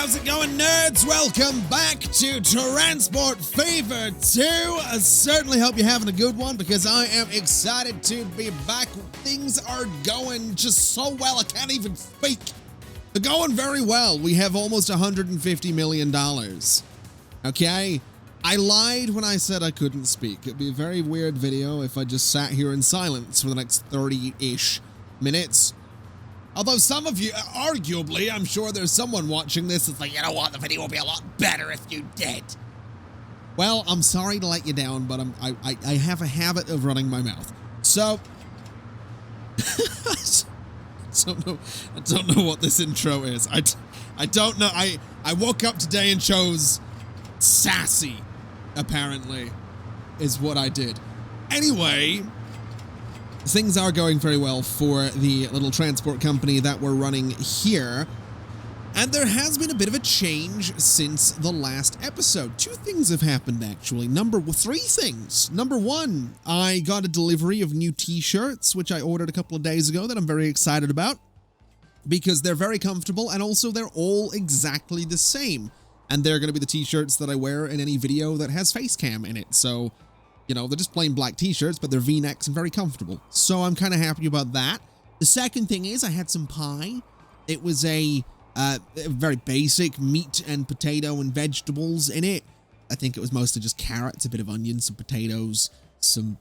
How's it going, nerds? Welcome back to Transport Fever 2. I certainly hope you're having a good one because I am excited to be back. Things are going just so well, I can't even speak. They're going very well. We have almost $150 million. Okay? I lied when I said I couldn't speak. It'd be a very weird video if I just sat here in silence for the next 30-ish minutes. Although some of you, arguably, I'm sure there's someone watching this that's like, you know what, the video will be a lot better if you did. Well, I'm sorry to let you down, but I have a habit of running my mouth. So, I don't know what this intro is. I don't know. I woke up today and chose sassy, apparently, is what I did. Anyway, things are going very well for the little transport company that we're running here. And there has been a bit of a change since the last episode. Two things have happened, actually. Three things. Number one, I got a delivery of new t-shirts, which I ordered a couple of days ago that I'm very excited about. Because they're very comfortable, and also they're all exactly the same. And they're going to be the t-shirts that I wear in any video that has face cam in it. So, you know, they're just plain black t-shirts, but they're V-necks and very comfortable. So I'm kind of happy about that. The second thing is I had some pie. It was a very basic meat and potato and vegetables in it. I think it was mostly just carrots, a bit of onions, some potatoes, some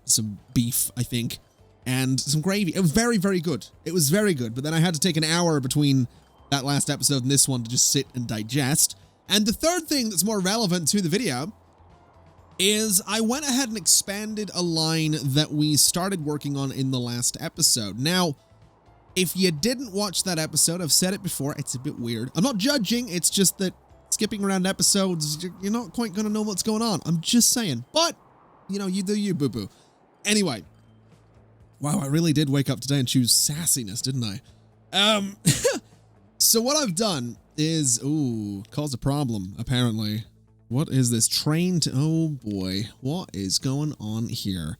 beef, I think, and some gravy. It was very, very good. It was very good, but then I had to take an hour between that last episode and this one to just sit and digest. And the third thing that's more relevant to the video is I went ahead and expanded a line that we started working on in the last episode. Now, if you didn't watch that episode, I've said it before, it's a bit weird. I'm not judging, it's just that skipping around episodes, you're not quite going to know what's going on. I'm just saying. But, you know, you do you, boo-boo. Anyway. Wow, I really did wake up today and choose sassiness, didn't I? So what I've done is, cause a problem, apparently. What is this train to, oh boy, what is going on here?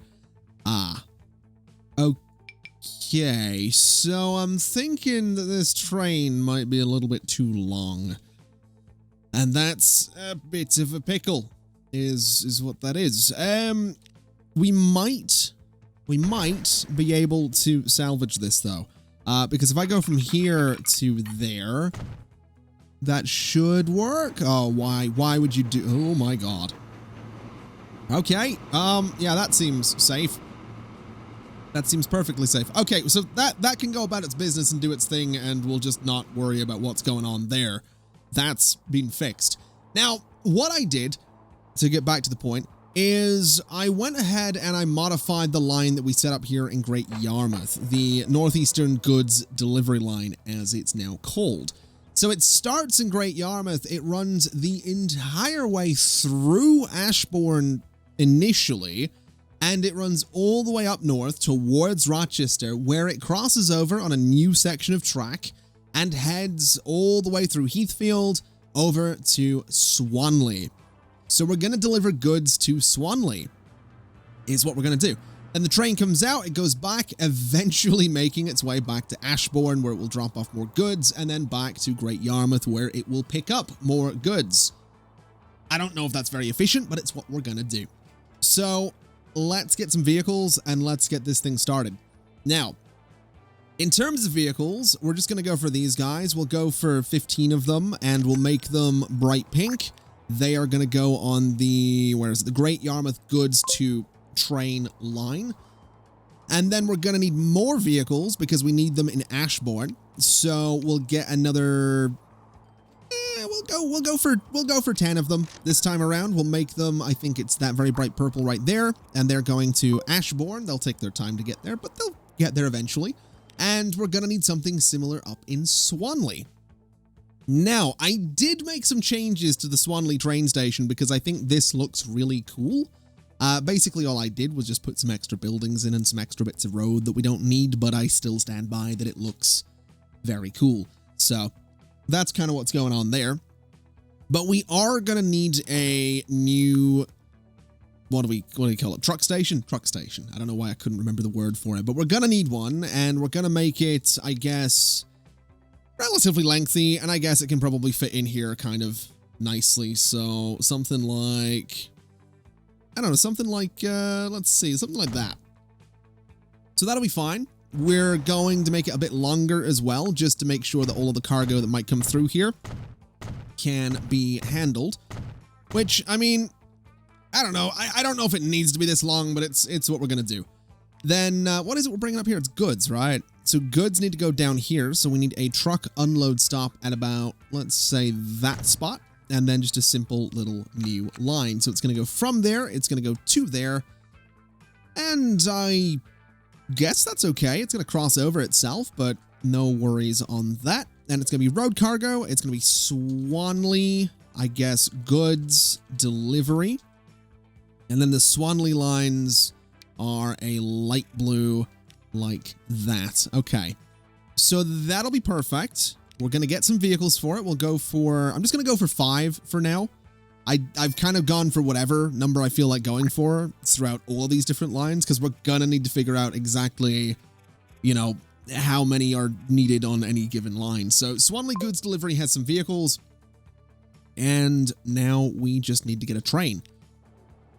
Okay, so I'm thinking that this train might be a little bit too long. And that's a bit of a pickle, is what that is. We might be able to salvage this though. Because if I go from here to there, that should work. Oh, why would you do, oh my god. Okay, yeah, that seems safe. That seems perfectly safe. Okay, so that can go about its business and do its thing, and we'll just not worry about what's going on there. That's been fixed. Now, what I did, to get back to the point, is I went ahead and I modified the line that we set up here in Great Yarmouth, the Northeastern Goods Delivery Line, as it's now called. So it starts in Great Yarmouth, it runs the entire way through Ashbourne initially, and it runs all the way up north towards Rochester, where it crosses over on a new section of track and heads all the way through Heathfield over to Swanley. So we're going to deliver goods to Swanley, is what we're going to do. And the train comes out, it goes back, eventually making its way back to Ashbourne, where it will drop off more goods, and then back to Great Yarmouth, where it will pick up more goods. I don't know if that's very efficient, but it's what we're going to do. So let's get some vehicles, and let's get this thing started. Now, in terms of vehicles, we're just going to go for these guys. We'll go for 15 of them, and we'll make them bright pink. They are going to go on the, where is it? The Great Yarmouth Goods to Train line. And then we're going to need more vehicles because we need them in Ashbourne. So we'll get another, we'll go for 10 of them this time around. We'll make them, I think it's that very bright purple right there, and they're going to Ashbourne. They'll take their time to get there, but they'll get there eventually. And we're going to need something similar up in Swanley. Now, I did make some changes to the Swanley train station because I think this looks really cool. Basically, all I did was just put some extra buildings in and some extra bits of road that we don't need, but I still stand by that it looks very cool. So that's kind of what's going on there. But we are going to need a new, what do we call it? Truck station? Truck station. I don't know why I couldn't remember the word for it, but we're going to need one, and we're going to make it, I guess, relatively lengthy, and I guess it can probably fit in here kind of nicely. So something like, I don't know, something like, let's see, something like that. So that'll be fine. We're going to make it a bit longer as well, just to make sure that all of the cargo that might come through here can be handled. Which, I mean, I don't know. I don't know if it needs to be this long, but it's what we're going to do. Then, what is it we're bringing up here? It's goods, right? So goods need to go down here. So we need a truck unload stop at about, let's say, that spot. And then just a simple little new line. So it's going to go from there. It's going to go to there. And I guess that's okay. It's going to cross over itself, but no worries on that. And it's going to be road cargo. It's going to be Swanley, I guess, goods delivery. And then the Swanley lines are a light blue like that. Okay. So that'll be perfect. We're going to get some vehicles for it. We'll go for, I'm just going to go for 5 for now. I've kind of gone for whatever number I feel like going for throughout all these different lines, because we're going to need to figure out exactly, you know, how many are needed on any given line. So Swanley Goods Delivery has some vehicles, and now we just need to get a train.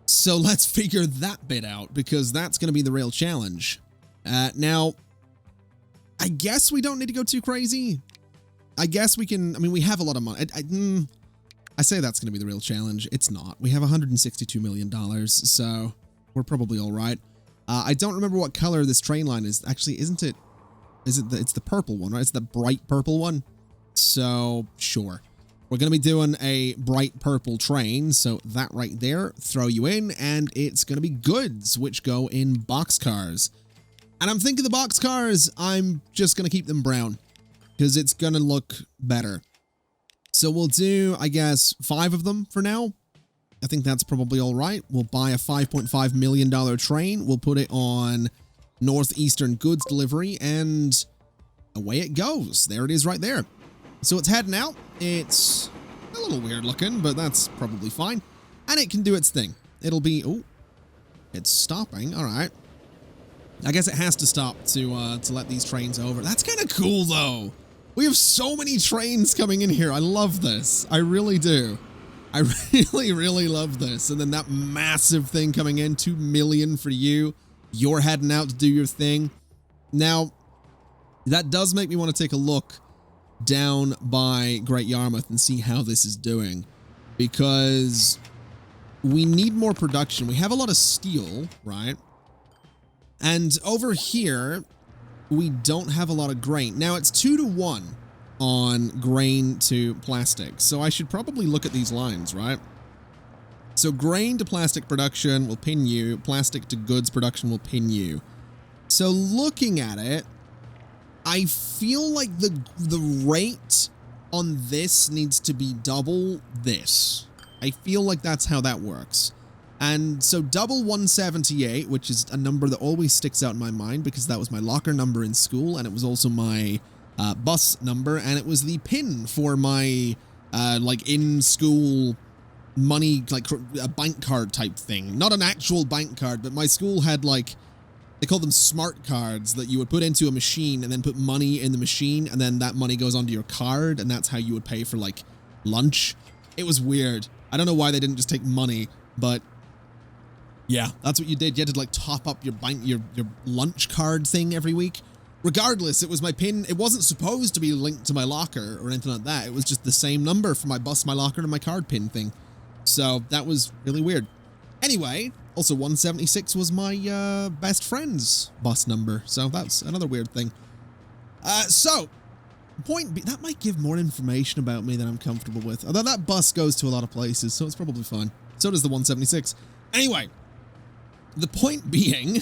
So let's figure that bit out, because that's going to be the real challenge. Now, I guess we don't need to go too crazy. I guess we can, I mean, we have a lot of money. I say that's going to be the real challenge. It's not. We have $162 million, so we're probably all right. I don't remember what color this train line is. Actually, isn't it? It's the purple one, right? It's the bright purple one. So, sure. We're going to be doing a bright purple train, so that right there, throw you in, and it's going to be goods, which go in boxcars. And I'm thinking the boxcars, I'm just going to keep them brown, because it's going to look better. So we'll do, I guess, 5 of them for now. I think that's probably all right. We'll buy a $5.5 million train. We'll put it on Northeastern Goods Delivery, and away it goes. There it is right there. So it's heading out. It's a little weird looking, but that's probably fine. And it can do its thing. It'll be, oh, it's stopping. All right. I guess it has to stop to let these trains over. That's kind of cool, though. We have so many trains coming in here. I love this. I really do. I really, really love this. And then that massive thing coming in, 2 million for you. You're heading out to do your thing. Now, that does make me want to take a look down by Great Yarmouth and see how this is doing. Because we need more production. We have a lot of steel, right? And over here, we don't have a lot of grain. Now, it's 2-to-1 on grain to plastic. So I should probably look at these lines, right? So grain to plastic production will pin you. Plastic to goods production will pin you. So looking at it, I feel like the rate on this needs to be double this. I feel like that's how that works. And so double 178, which is a number that always sticks out in my mind because that was my locker number in school, and it was also my bus number, and it was the pin for my like in-school money, like a bank card type thing. Not an actual bank card, but my school had, like, they called them smart cards that you would put into a machine and then put money in the machine, and then that money goes onto your card, and that's how you would pay for, like, lunch. It was weird. I don't know why they didn't just take money, but yeah, that's what you did. You had to, like, top up your bank, your lunch card thing every week. Regardless, it was my PIN. It wasn't supposed to be linked to my locker or anything like that. It was just the same number for my bus, my locker, and my card PIN thing. So that was really weird. Anyway, also 176 was my best friend's bus number. So that's another weird thing. So, point B, that might give more information about me than I'm comfortable with. Although that bus goes to a lot of places, so it's probably fine. So does the 176. Anyway, the point being,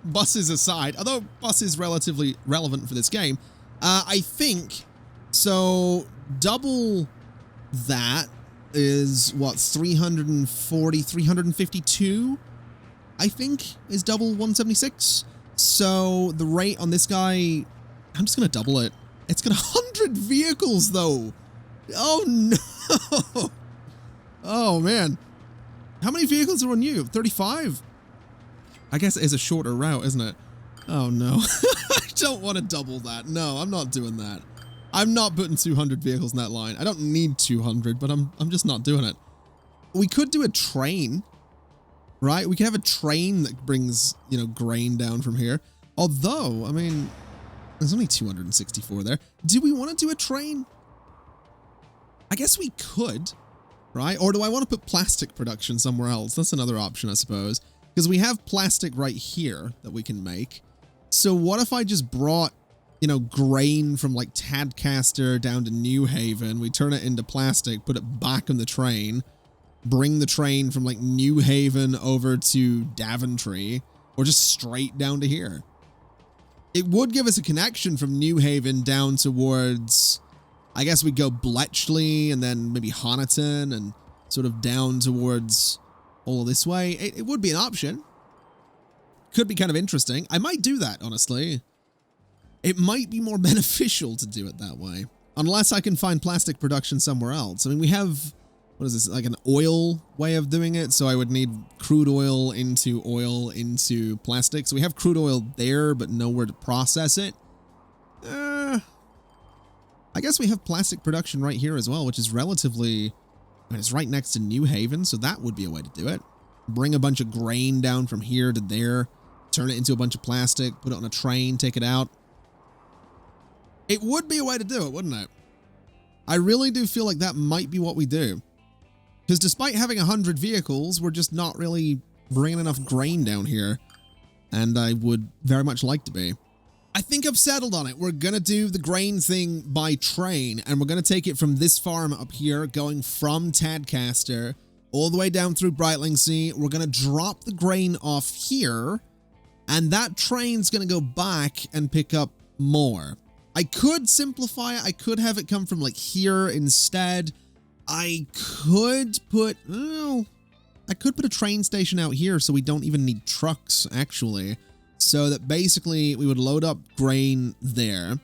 buses aside, although bus is relatively relevant for this game, I think, so double that is, what, 340, 352, I think, is double 176. So the rate on this guy, I'm just going to double it. It's got 100 vehicles, though. Oh, no. Oh, man. How many vehicles are on you? 35? I guess it is a shorter route, isn't it? Oh, no. I don't want to double that. No, I'm not doing that. I'm not putting 200 vehicles in that line. I don't need 200, but I'm just not doing it. We could do a train, right? We could have a train that brings, you know, grain down from here. Although, I mean, there's only 264 there. Do we want to do a train? I guess we could, right? Or do I want to put plastic production somewhere else? That's another option, I suppose. Because we have plastic right here that we can make. So what if I just brought, you know, grain from like Tadcaster down to New Haven? We turn it into plastic, put it back on the train, bring the train from like New Haven over to Daventry, or just straight down to here. It would give us a connection from New Haven down towards, I guess we go Bletchley and then maybe Honiton and sort of down towards all this way. It would be an option. Could be kind of interesting. I might do that, honestly. It might be more beneficial to do it that way. Unless I can find plastic production somewhere else. I mean, we have, what is this, like an oil way of doing it? So I would need crude oil into plastic. So we have crude oil there, but nowhere to process it. I guess we have plastic production right here as well, which is relatively, I mean, it's right next to New Haven, so that would be a way to do it. Bring a bunch of grain down from here to there, turn it into a bunch of plastic, put it on a train, take it out. It would be a way to do it, wouldn't it? I really do feel like that might be what we do. Because despite having 100 vehicles, we're just not really bringing enough grain down here. And I would very much like to be. I think I've settled on it. We're going to do the grain thing by train, and we're going to take it from this farm up here, going from Tadcaster all the way down through Brightlingsea. We're going to drop the grain off here, and that train's going to go back and pick up more. I could simplify it. I could have it come from like here instead. I could put, oh, I could put a train station out here so we don't even need trucks, actually. So that basically we would load up grain there.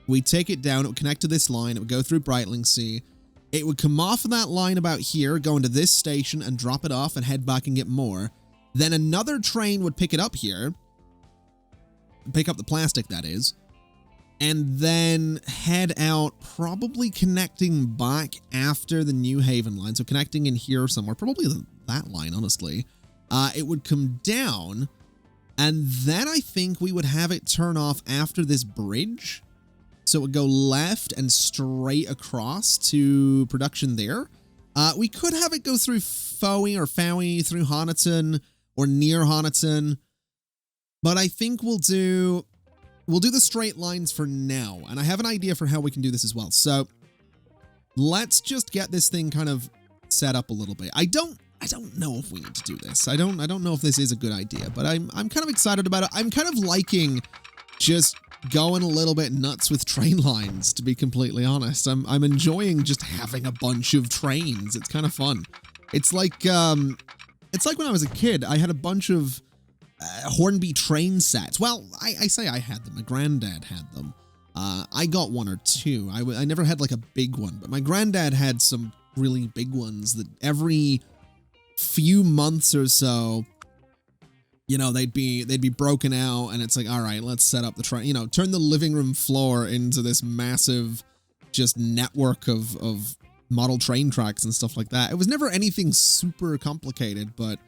We take it down, it would connect to this line, it would go through Brightlingsea. It would come off of that line about here, go into this station and drop it off and head back and get more. Then another train would pick it up here. Pick up the plastic, that is. And then head out, probably connecting back after the New Haven line. So connecting in here somewhere, probably that line, honestly. It would come down. And then I think we would have it turn off after this bridge. So it would go left and straight across to production there. We could have it go through Fowey through Honiton or near Honiton. But I think we'll do the straight lines for now. And I have an idea for how we can do this as well. So let's just get this thing kind of set up a little bit. I don't know if we need to do this. I don't know if this is a good idea, but I'm kind of excited about it. I'm kind of liking just going a little bit nuts with train lines, to be completely honest. I'm enjoying just having a bunch of trains. It's kind of fun. It's like when I was a kid, I had a bunch of Hornby train sets. Well, I say I had them. My granddad had them. I got one or two. I never had like a big one, but my granddad had some really big ones that every few months or so, you know, they'd be broken out, and it's like, all right, let's set up the train, you know, turn the living room floor into this massive just network of model train tracks and stuff like that. It was never anything super complicated, but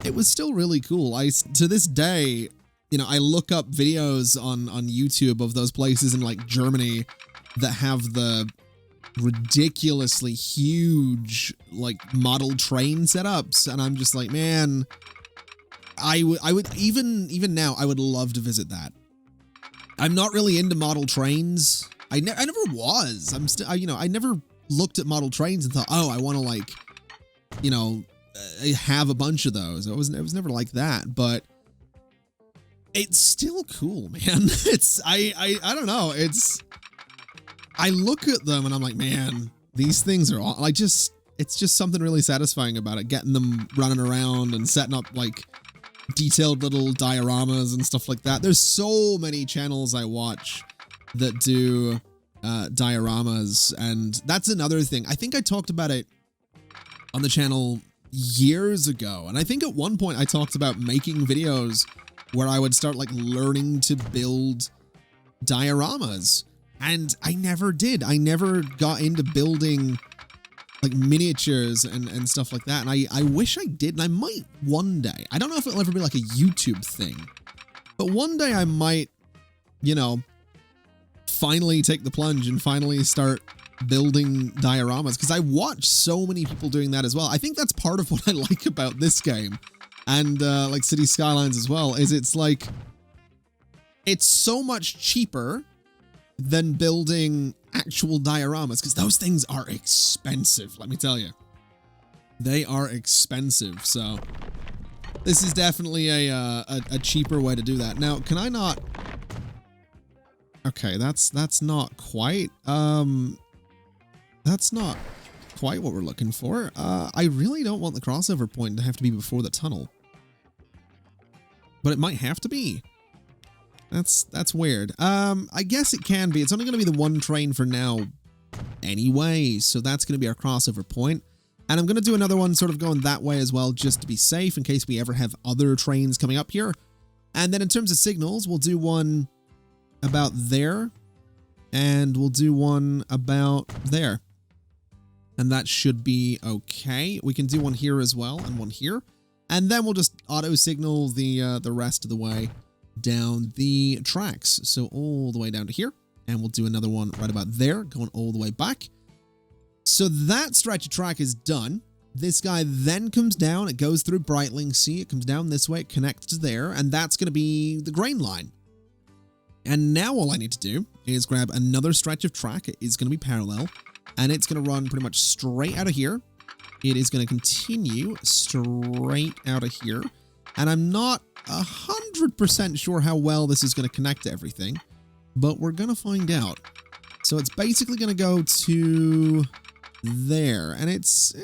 it was still really cool. To this day, you know, I look up videos on YouTube of those places in like Germany that have the ridiculously huge like model train setups, and I'm just like, man, I would even now I would love to visit that. I'm not really into model trains. I never was. I'm still, you know, I never looked at model trains and thought, oh, I want to like, you know, have a bunch of those. It was never like that, but it's still cool, man. It's I don't know. I look at them and I'm like, man, these things are all, like, it's just something really satisfying about it, getting them running around and setting up like detailed little dioramas and stuff like that. There's so many channels I watch that do dioramas, and that's another thing. I think I talked about it on the channel years ago, and I think at one point I talked about making videos where I would start like learning to build dioramas. And I never did. I never got into building like miniatures and stuff like that. And I wish I did, and I might one day. I don't know if it'll ever be like a YouTube thing, but one day I might, you know, finally take the plunge and finally start building dioramas, because I watch so many people doing that as well. I think that's part of what I like about this game, and like City Skylines as well, is it's like, it's so much cheaper than building actual dioramas, because those things are expensive, let me tell you. They are expensive, so this is definitely a cheaper way to do that. Now, can I not... Okay, that's not quite that's not quite what we're looking for. I really don't want the crossover point to have to be before the tunnel, but it might have to be. That's weird. I guess it can be. It's only going to be the one train for now anyway, so that's going to be our crossover point. And I'm going to do another one sort of going that way as well, just to be safe in case we ever have other trains coming up here. And then in terms of signals, we'll do one about there, and we'll do one about there. And that should be okay. We can do one here as well, and one here. And then we'll just auto signal the rest of the way down the tracks. So all the way down to here. And we'll do another one right about there, going all the way back. So that stretch of track is done. This guy then comes down. It goes through Brightling. See, it comes down this way. It connects to there. And that's going to be the grain line. And now all I need to do is grab another stretch of track. It is going to be parallel. And it's going to run pretty much straight out of here. It is going to continue straight out of here. And I'm not 100% sure how well this is going to connect to everything, but we're going to find out. So it's basically going to go to there, and it's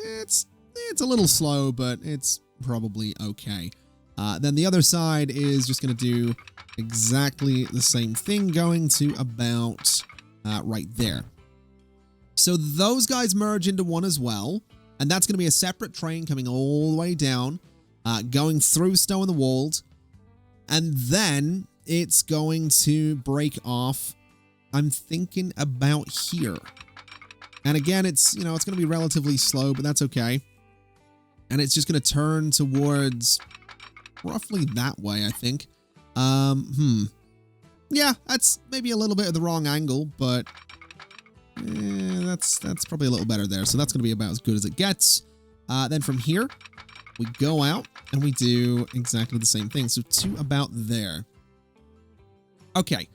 a little slow, but it's probably okay. Then the other side is just going to do exactly the same thing, going to about right there. So those guys merge into one as well, and that's going to be a separate train coming all the way down, going through Stow in the Wold, and then it's going to break off, I'm thinking, about here. And again, it's, you know, it's going to be relatively slow, but that's okay. And it's just going to turn towards roughly that way, I think. Yeah, that's maybe a little bit of the wrong angle, but that's probably a little better there. So that's going to be about as good as it gets. Then from here, we go out and we do exactly the same thing. So to about there. Okay,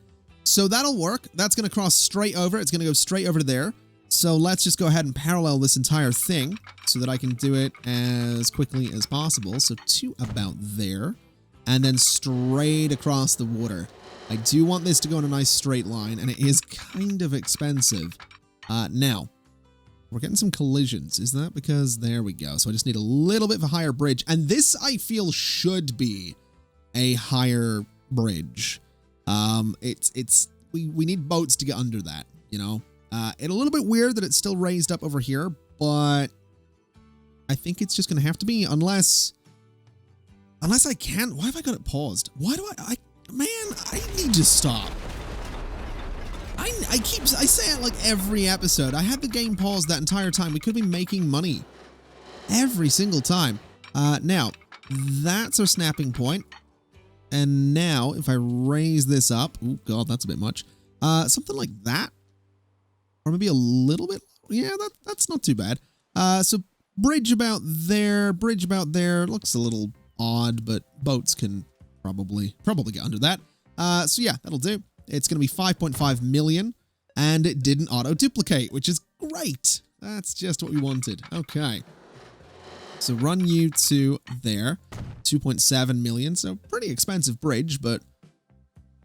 so that'll work. That's going to cross straight over. It's going to go straight over to there. So let's just go ahead and parallel this entire thing so that I can do it as quickly as possible. So to about there, and then straight across the water. I do want this to go in a nice straight line, and it is kind of expensive. Now, we're getting some collisions. Is that because... There we go. So I just need a little bit of a higher bridge. And this, I feel, should be a higher bridge. We need boats to get under that, you know? It's a little bit weird that it's still raised up over here, but I think it's just going to have to be, unless I can't. Why have I got it paused? Why do man, I need to stop. I say it like every episode. I had the game paused that entire time. We could be making money every single time. Now, that's our snapping point. And now, if I raise this up, oh god, that's a bit much. Something like that. Or maybe a little bit. Yeah, that's not too bad. So bridge about there, looks a little odd, but boats can probably get under that. So yeah, that'll do. It's going to be 5.5 million, and it didn't auto-duplicate, which is great. That's just what we wanted. Okay. So run you to there, 2.7 million, so pretty expensive bridge, but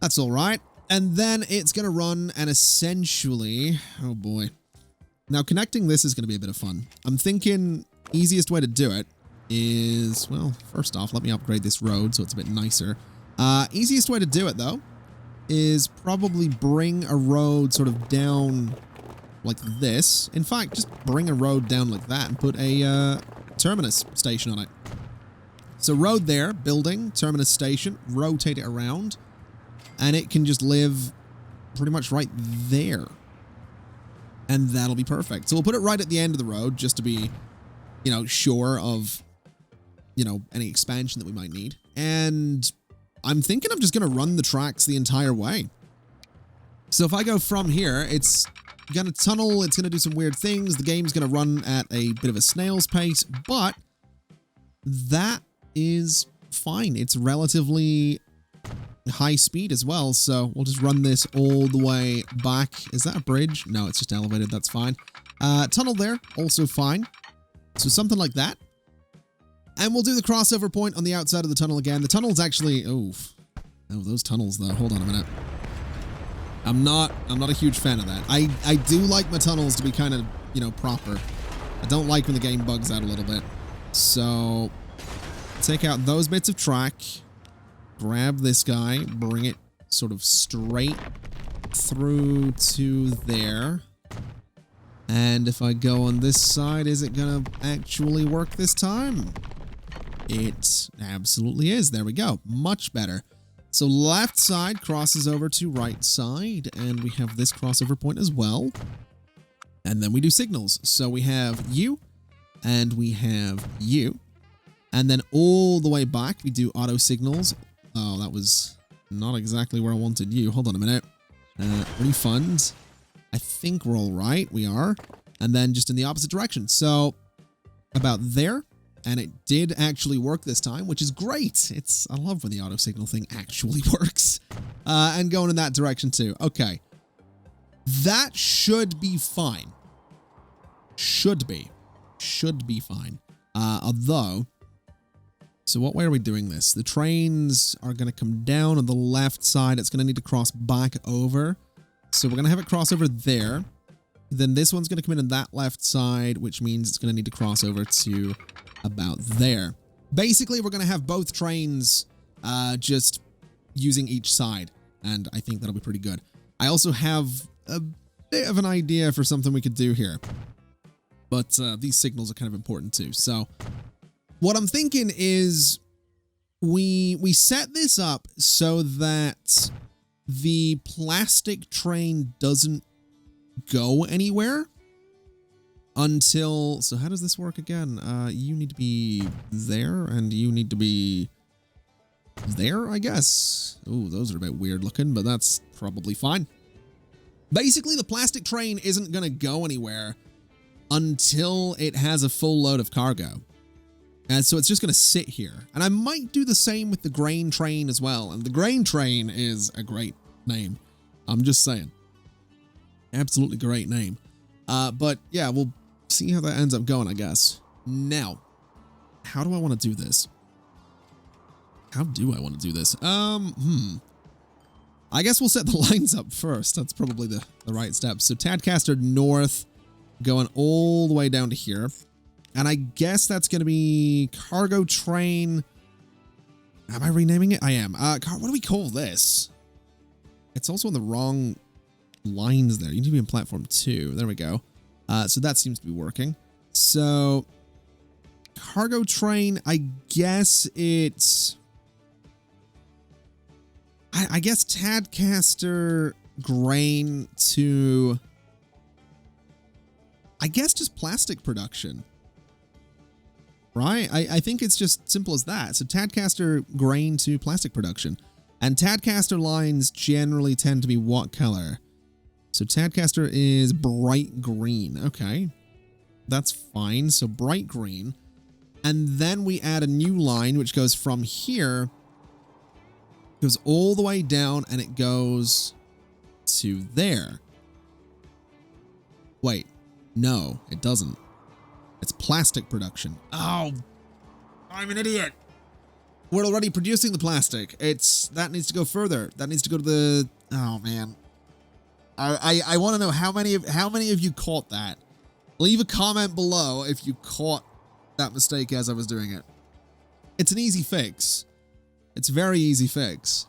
that's all right. And then it's going to run and essentially, oh boy. Now connecting this is going to be a bit of fun. I'm thinking easiest way to do it is, well, first off, let me upgrade this road so it's a bit nicer. Easiest way to do it though is probably bring a road sort of down like this. In fact, just bring a road down like that and put a terminus station on it. So road there, building, terminus station, rotate it around, and it can just live pretty much right there. And that'll be perfect. So we'll put it right at the end of the road just to be, you know, sure of, you know, any expansion that we might need. And I'm thinking I'm just going to run the tracks the entire way. So if I go from here, it's going to tunnel. It's going to do some weird things. The game's going to run at a bit of a snail's pace, but that is fine. It's relatively high speed as well. So we'll just run this all the way back. Is that a bridge? No, it's just elevated. That's fine. Tunnel there, also fine. So something like that. And we'll do the crossover point on the outside of the tunnel again. The tunnel's actually, oh, those tunnels though. Hold on a minute. I'm not a huge fan of that. I do like my tunnels to be kind of, you know, proper. I don't like when the game bugs out a little bit. So take out those bits of track, grab this guy, bring it sort of straight through to there. And if I go on this side, is it gonna actually work this time? It absolutely is. There we go. Much better. So left side crosses over to right side, and we have this crossover point as well. And then we do signals. So we have you, and we have you. And then all the way back, we do auto signals. Oh, that was not exactly where I wanted you. Hold on a minute. Refund. I think we're all right. We are. And then just in the opposite direction. So about there. And it did actually work this time, which is great. I love when the auto signal thing actually works. And going in that direction too. Okay. That should be fine. Should be fine. Although, so what way are we doing this? The trains are going to come down on the left side. It's going to need to cross back over. So we're going to have it cross over there. Then this one's going to come in on that left side, which means it's going to need to cross over to about there. Basically, we're going to have both trains just using each side, and I think that'll be pretty good. I also have a bit of an idea for something we could do here, but these signals are kind of important too. So what I'm thinking is we set this up so that the plastic train doesn't go anywhere until, so how does this work again? You need to be there and you need to be there, I guess. Oh, those are a bit weird looking, but that's probably fine. Basically, the plastic train isn't going to go anywhere until it has a full load of cargo. And so it's just going to sit here. And I might do the same with the grain train as well. And the grain train is a great name. I'm just saying. Absolutely great name. But yeah, we'll see how that ends up going, I guess. Now, how do I want to do this? How do I want to do this? I guess we'll set the lines up first. That's probably the right step. So Tadcaster North going all the way down to here. And I guess that's going to be cargo train. Am I renaming it? I am. What do we call this? It's also on the wrong lines there. You need to be in platform 2. There we go. So that seems to be working. So cargo train, I guess it's... I guess Tadcaster grain to... I guess just plastic production. Right? I think it's just simple as that. So Tadcaster grain to plastic production. And Tadcaster lines generally tend to be what color? So Tadcaster is bright green. Okay. That's fine. So bright green. And then we add a new line, which goes from here, goes all the way down, and it goes to there. Wait. No, it doesn't. It's plastic production. Oh, I'm an idiot. We're already producing the plastic. That needs to go further. That needs to go to the... Oh, man. I want to know how many of you caught that. Leave a comment below if you caught that mistake as I was doing it. It's an easy fix. It's a very easy fix.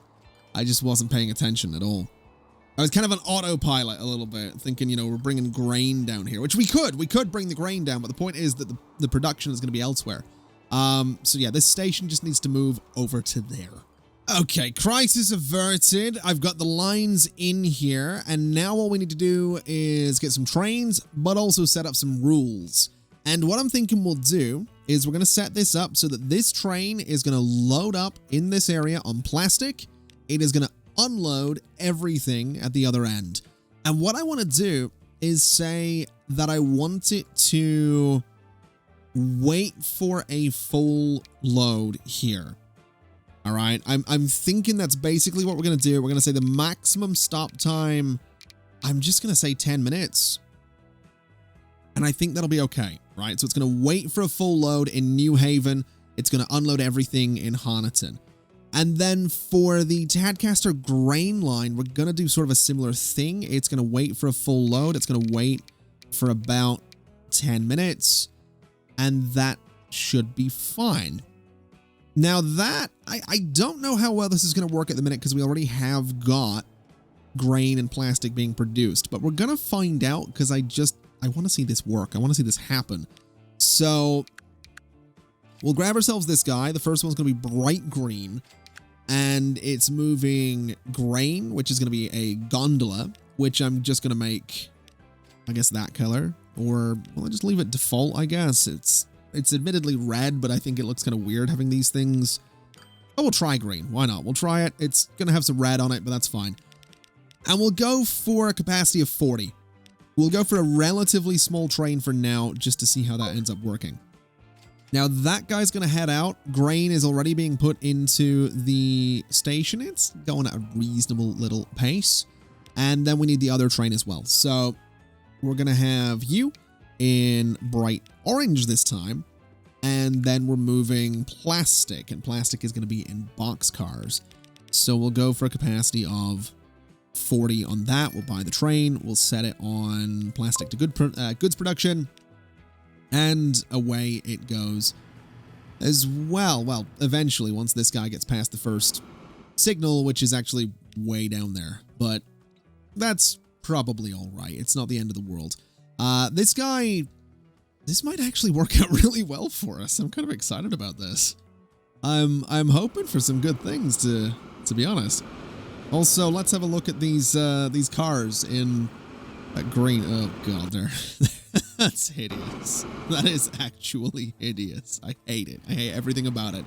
I just wasn't paying attention at all. I was kind of an autopilot a little bit, thinking, you know, we're bringing grain down here, which we could. We could bring the grain down, but the point is that the production is going to be elsewhere. So yeah, this station just needs to move over to there. Okay, crisis averted. I've got the lines in here, and now all we need to do is get some trains, but also set up some rules. And what I'm thinking we'll do is we're going to set this up so that this train is going to load up in this area on plastic. It is going to unload everything at the other end. And what I want to do is say that I want it to wait for a full load here. All right, I'm thinking that's basically what we're going to do. We're going to say the maximum stop time, I'm just going to say 10 minutes. And I think that'll be okay, right? So it's going to wait for a full load in New Haven. It's going to unload everything in Honiton. And then for the Tadcaster grain line, we're going to do sort of a similar thing. It's going to wait for a full load. It's going to wait for about 10 minutes. And that should be fine. Now that, I don't know how well this is going to work at the minute because we already have got grain and plastic being produced. But we're going to find out because I want to see this work. I want to see this happen. So we'll grab ourselves this guy. The first one's going to be bright green. And it's moving grain, which is going to be a gondola, which I'm just going to make, I guess, that color. Or, well, I'll just leave it default, I guess. It's admittedly red, but I think it looks kind of weird having these things. Oh, we'll try green. Why not? We'll try it. It's going to have some red on it, but that's fine. And we'll go for a capacity of 40. We'll go for a relatively small train for now, just to see how that ends up working. Now, that guy's going to head out. Grain is already being put into the station. It's going at a reasonable little pace. And then we need the other train as well. So we're going to have you in bright orange this time. And then we're moving plastic. And plastic is going to be in boxcars. So we'll go for a capacity of 40 on that. We'll buy the train. We'll set it on plastic to goods production. And away it goes as well. Well, eventually, once this guy gets past the first signal, which is actually way down there. But that's probably all right. It's not the end of the world. This guy, this might actually work out really well for us. I'm kind of excited about this. I'm hoping for some good things, to be honest. Also, let's have a look at these cars in green. Oh god, they're that's hideous. That is actually hideous. I hate it. I hate everything about it.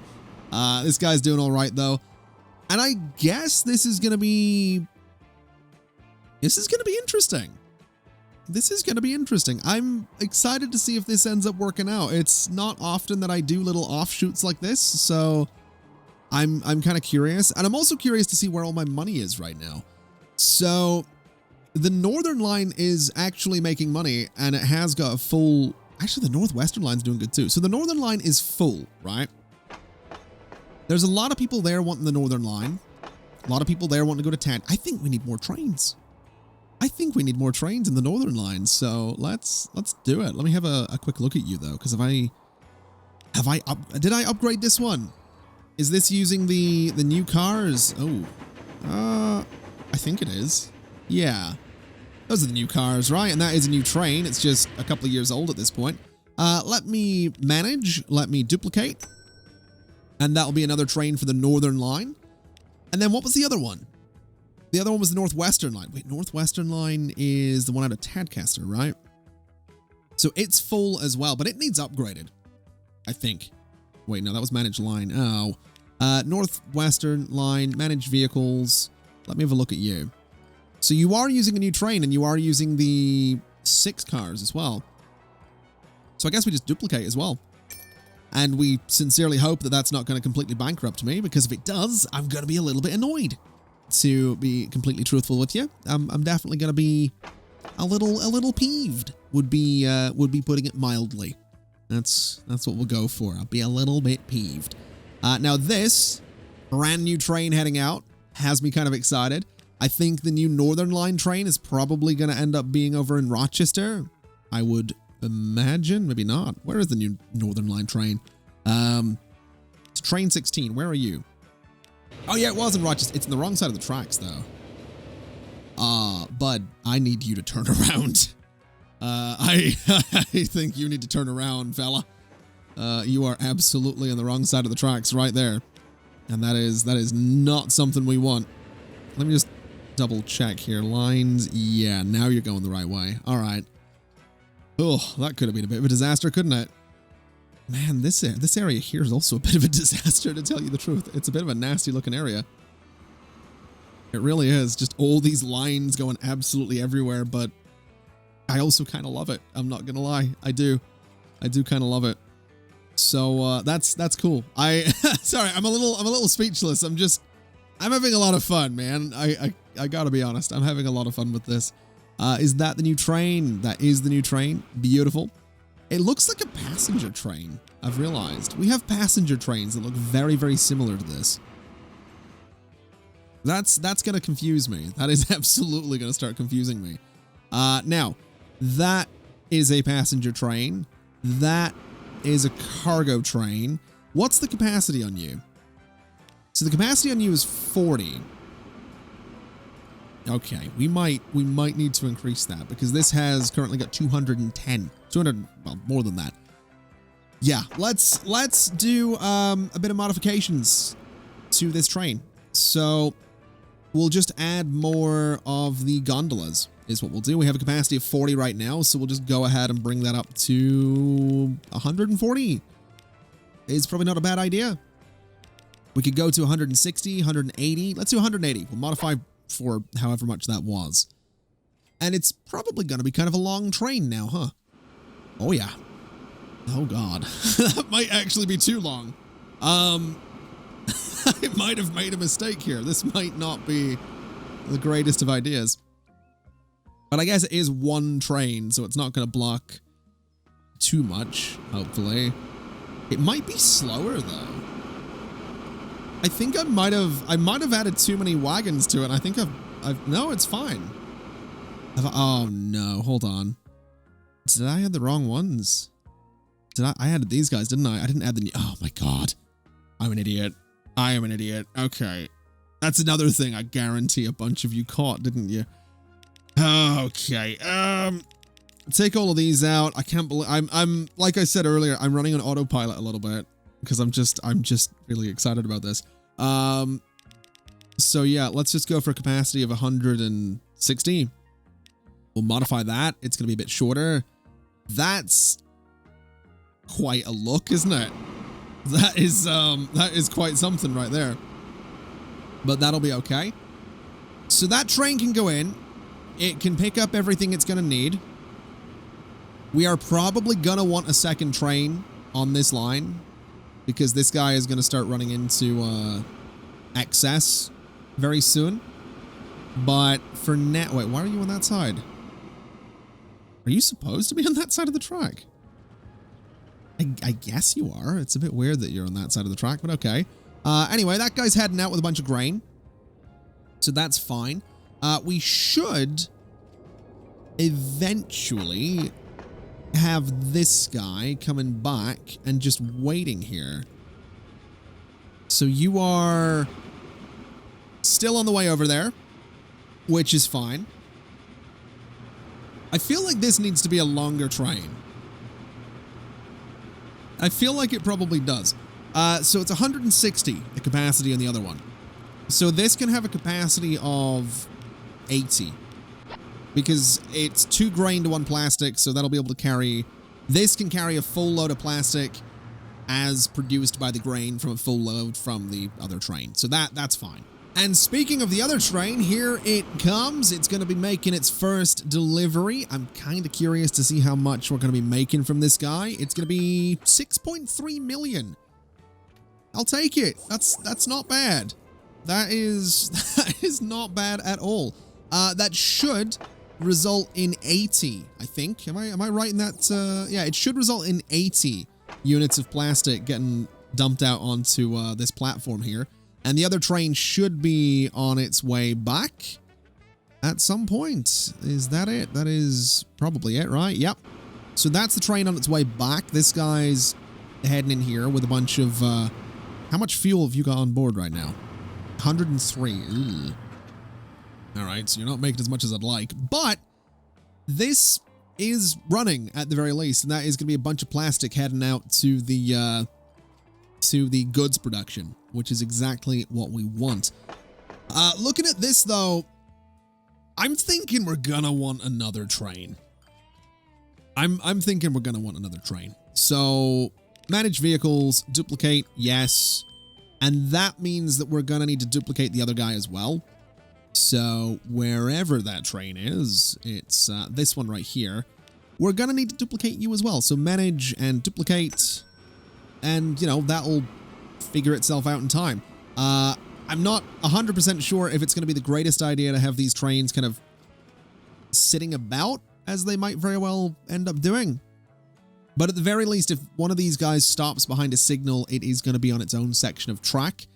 This guy's doing all right though, and I guess this is gonna be interesting. This is gonna be interesting. I'm excited to see if this ends up working out. It's not often that I do little offshoots like this, so I'm kind of curious, and I'm also curious to see where all my money is right now. So the Northern line is actually making money, and it has got a full... Actually, the Northwestern line's doing good too. So the Northern line is full, right? There's a lot of people there wanting the Northern line. A lot of people there wanting to go to Tad. I think we need more trains. I think we need more trains in the Northern line. So let's do it. Let me have a quick look at you though, because did I upgrade this one? Is this using the new cars? Oh, I think it is. Yeah. Those are the new cars, right? And that is a new train. It's just a couple of years old at this point. Let me manage. Let me duplicate. And that'll be another train for the Northern line. And then what was the other one? The other one was the Northwestern line. Wait, Northwestern line is the one out of Tadcaster, right? So it's full as well, but it needs upgraded, I think. Wait, no, that was managed line. Oh. Northwestern line, managed vehicles. Let me have a look at you. So you are using a new train, and you are using the 6 cars as well. So I guess we just duplicate as well. And we sincerely hope that that's not going to completely bankrupt me, because if it does, I'm going to be a little bit annoyed. To be completely truthful with you, I'm definitely going to be a little peeved. Would be putting it mildly. That's what we'll go for. I'll be a little bit peeved. Now this brand new train heading out has me kind of excited. I think the new Northern Line train is probably going to end up being over in Rochester. I would imagine, maybe not. Where is the new Northern Line train? It's train 16. Where are you? Oh yeah, it was in Rochester. It's in the wrong side of the tracks though. Bud, I need you to turn around. I think you need to turn around, fella. You are absolutely on the wrong side of the tracks right there. And that is not something we want. Let me just double check here. Lines. Yeah, now you're going the right way. All right. Oh, that could have been a bit of a disaster, couldn't it? Man, this area here is also a bit of a disaster, to tell you the truth. It's a bit of a nasty looking area. It really is. Just all these lines going absolutely everywhere, but I also kind of love it. I'm not going to lie. I do kind of love it. So that's cool. Sorry, I'm a little speechless. I'm having a lot of fun, man. I gotta be honest. I'm having a lot of fun with this. Is that the new train? That is the new train. Beautiful. It looks like a passenger train. I've realized we have passenger trains that look very, very similar to this. That's gonna confuse me. That is absolutely gonna start confusing me. Now, that is a passenger train. That is a cargo train. What's the capacity on you? So the capacity on you is 40. Okay, we might need to increase that because this has currently got 210. 200, well, more than that. Yeah, let's do a bit of modifications to this train. So we'll just add more of the gondolas is what we'll do. We have a capacity of 40 right now, so we'll just go ahead and bring that up to 140. It's probably not a bad idea. We could go to 160, 180. Let's do 180. We'll modify for however much that was. And it's probably going to be kind of a long train now, huh? Oh, yeah. Oh, God. That might actually be too long. I might have made a mistake here. This might not be the greatest of ideas. But I guess it is one train, so it's not going to block too much, hopefully. It might be slower, though. I think I might have added too many wagons to it. I think no, it's fine. Oh, no. Hold on. Did I add the wrong ones? I added these guys, didn't I? I didn't add the new. Oh, my God. I'm an idiot. I am an idiot. Okay. That's another thing I guarantee a bunch of you caught, didn't you? Okay. Take all of these out. I can't believe I'm like I said earlier, I'm running on autopilot a little bit because I'm just really excited about this. So yeah, let's just go for a capacity of 160. We'll modify that. It's going to be a bit shorter. That's quite a look, isn't it? That is quite something right there. But that'll be okay. So that train can go in. It can pick up everything it's going to need. We are probably going to want a second train on this line because this guy is going to start running into excess very soon. But for now, wait, why are you on that side? Are you supposed to be on that side of the track? I guess you are. It's a bit weird that you're on that side of the track, but okay. Anyway, that guy's heading out with a bunch of grain. So that's fine. We should eventually have this guy coming back and just waiting here. So you are still on the way over there, which is fine. I feel like this needs to be a longer train. I feel like it probably does. So it's 160, the capacity on the other one. So this can have a capacity of 80 because it's 2 grain to 1 plastic. So that'll be able to carry, this can carry a full load of plastic as produced by the grain from a full load from the other train. So that's fine. And speaking of the other train, here it comes. It's going to be making its first delivery. I'm kind of curious to see how much we're going to be making from this guy. It's going to be 6.3 million. I'll take it. That's not bad. That is not bad at all. That should result in 80, I think. Am I right in that? Yeah, it should result in 80 units of plastic getting dumped out onto this platform here. And the other train should be on its way back at some point. Is that it? That is probably it, right? Yep. So that's the train on its way back. This guy's heading in here with a bunch of... how much fuel have you got on board right now? 103. Ooh. All right, so you're not making as much as I'd like. But this is running at the very least. And that is going to be a bunch of plastic heading out to the to the goods production, which is exactly what we want. Looking at this, though, I'm thinking we're gonna want another train. I'm thinking we're gonna want another train. So, manage vehicles, duplicate, yes. And that means that we're gonna need to duplicate the other guy as well. So, wherever that train is, it's this one right here. We're gonna need to duplicate you as well. So, manage and duplicate. And, you know, that'll figure itself out in time. I'm not 100% sure if it's going to be the greatest idea to have these trains kind of sitting about, as they might very well end up doing. But at the very least, if one of these guys stops behind a signal, it is going to be on its own section of track.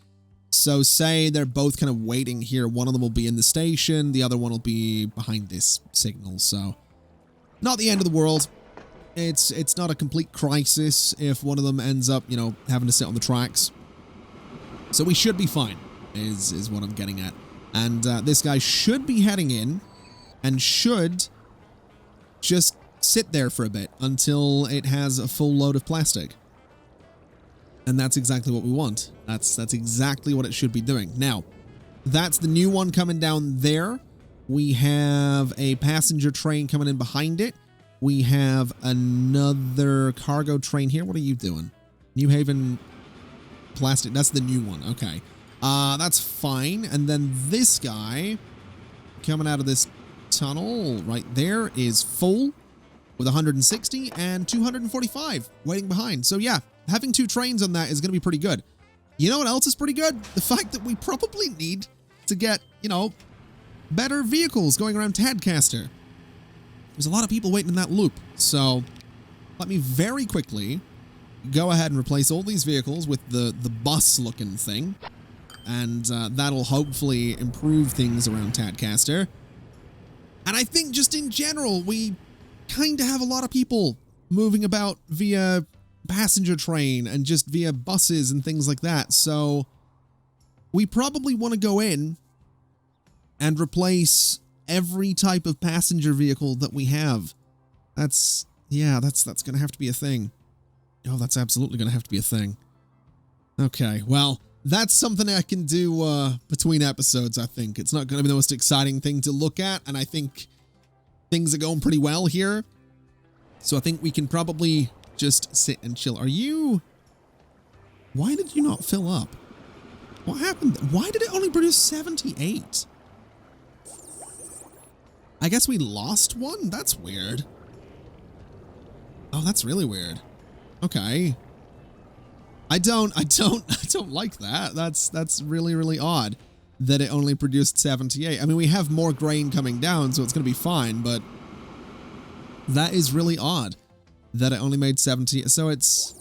So say they're both kind of waiting here. One of them will be in the station. The other one will be behind this signal. So not the end of the world. It's not a complete crisis if one of them ends up, you know, having to sit on the tracks. So we should be fine, is what I'm getting at. And this guy should be heading in and should just sit there for a bit until it has a full load of plastic. And that's exactly what we want. That's exactly what it should be doing. Now, that's the new one coming down there. We have a passenger train coming in behind it. We have another cargo train here. What are you doing? New Haven plastic. That's the new one. Okay. That's fine. And then this guy coming out of this tunnel right there is full with 160 and 245 waiting behind. So yeah, having two trains on that is going to be pretty good. You know what else is pretty good? The fact that we probably need to get, you know, better vehicles going around Tadcaster. There's a lot of people waiting in that loop. So let me very quickly go ahead and replace all these vehicles with the bus-looking thing. And that'll hopefully improve things around Tadcaster. And I think just in general, we kind of have a lot of people moving about via passenger train and just via buses and things like that. So we probably want to go in and replace every type of passenger vehicle that we have. That's going to have to be a thing. Oh, that's absolutely going to have to be a thing. Okay, well, that's something I can do between episodes, I think. It's not going to be the most exciting thing to look at, and I think things are going pretty well here. So I think we can probably just sit and chill. Are you... Why did you not fill up? What happened? Why did it only produce 78? I guess we lost one? That's weird. Oh, that's really weird. Okay. I don't like that. That's really, really odd that it only produced 78. I mean, we have more grain coming down, so it's going to be fine, but that is really odd that it only made 70. So it's,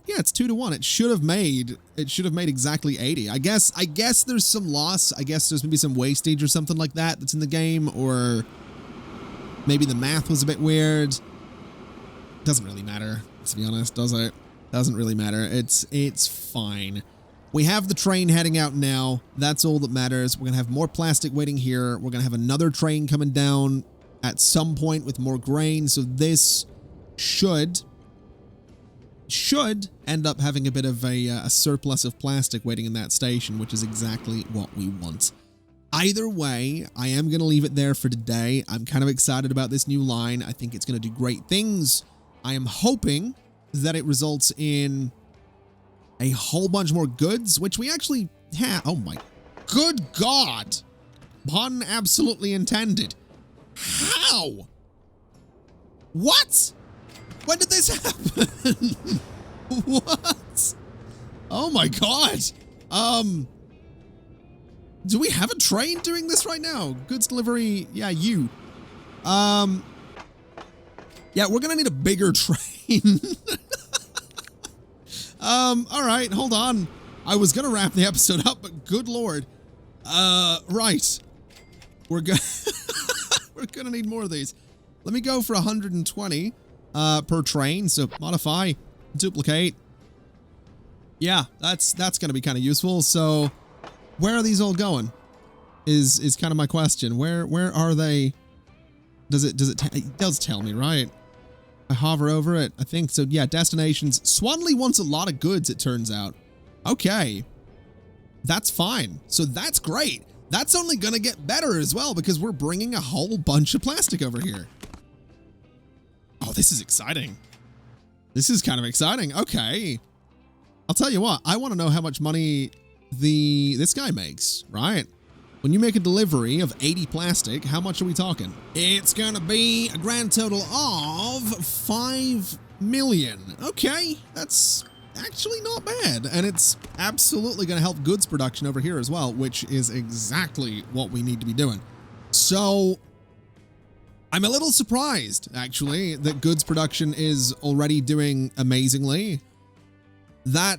yeah, it's 2-to-1. It should have made exactly 80. I guess there's some loss. I guess there's maybe some wastage or something like that that's in the game, or maybe the math was a bit weird. Doesn't really matter, to be honest, does it? Doesn't really matter. It's fine. We have the train heading out now. That's all that matters. We're going to have more plastic waiting here. We're going to have another train coming down at some point with more grain. So this should end up having a bit of a surplus of plastic waiting in that station, which is exactly what we want. Either way, I am going to leave it there for today. I'm kind of excited about this new line. I think it's going to do great things. I am hoping that it results in a whole bunch more goods, which we actually have. Oh my good God. Pun absolutely intended. How? What? When did this happen? What? Oh my God. Do we have a train doing this right now? Goods delivery. Yeah, you. Yeah, we're gonna need a bigger train. All right, hold on. I was gonna wrap the episode up, but good Lord. Right. We're gonna need more of these. Let me go for 120 per train. So modify, duplicate. Yeah, that's gonna be kind of useful. So where are these all going? Is kind of my question. Where are they? It does tell me, right? I hover over it. I think so. Yeah, destinations. Swanley wants a lot of goods, it turns out. Okay. That's fine. So that's great. That's only going to get better as well because we're bringing a whole bunch of plastic over here. Oh, this is exciting. This is kind of exciting. Okay. I'll tell you what. I want to know how much money this guy makes, right? When you make a delivery of 80 plastic, how much are we talking? It's going to be a grand total of 5 million. Okay. That's actually not bad, and it's absolutely going to help goods production over here as well, which is exactly what we need to be doing. So I'm a little surprised actually that goods production is already doing amazingly. That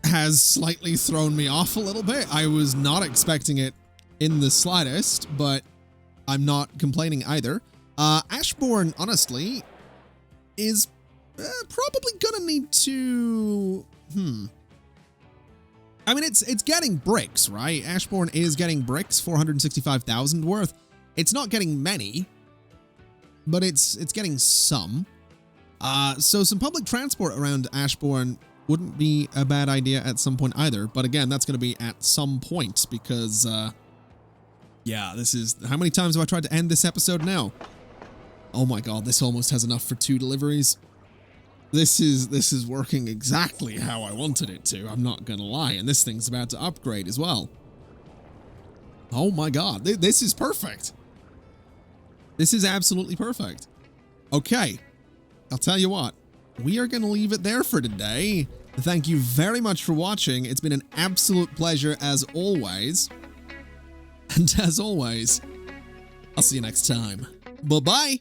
has slightly thrown me off a little bit. I was not expecting it in the slightest, but I'm not complaining either. Ashbourne honestly is probably gonna need to, I mean, it's getting bricks, right? Ashbourne is getting bricks, 465,000 worth. It's not getting many, but it's getting some. So some public transport around Ashbourne wouldn't be a bad idea at some point either. But again, that's going to be at some point because, yeah, this is, how many times have I tried to end this episode now? Oh my God, this almost has enough for 2 deliveries. This is working exactly how I wanted it to. I'm not gonna lie, and this thing's about to upgrade as well. Oh my God, this is perfect. This is absolutely perfect. Okay, I'll tell you what, we are gonna leave it there for today. Thank you very much for watching. It's been an absolute pleasure as always. And as always, I'll see you next time. Bye-bye.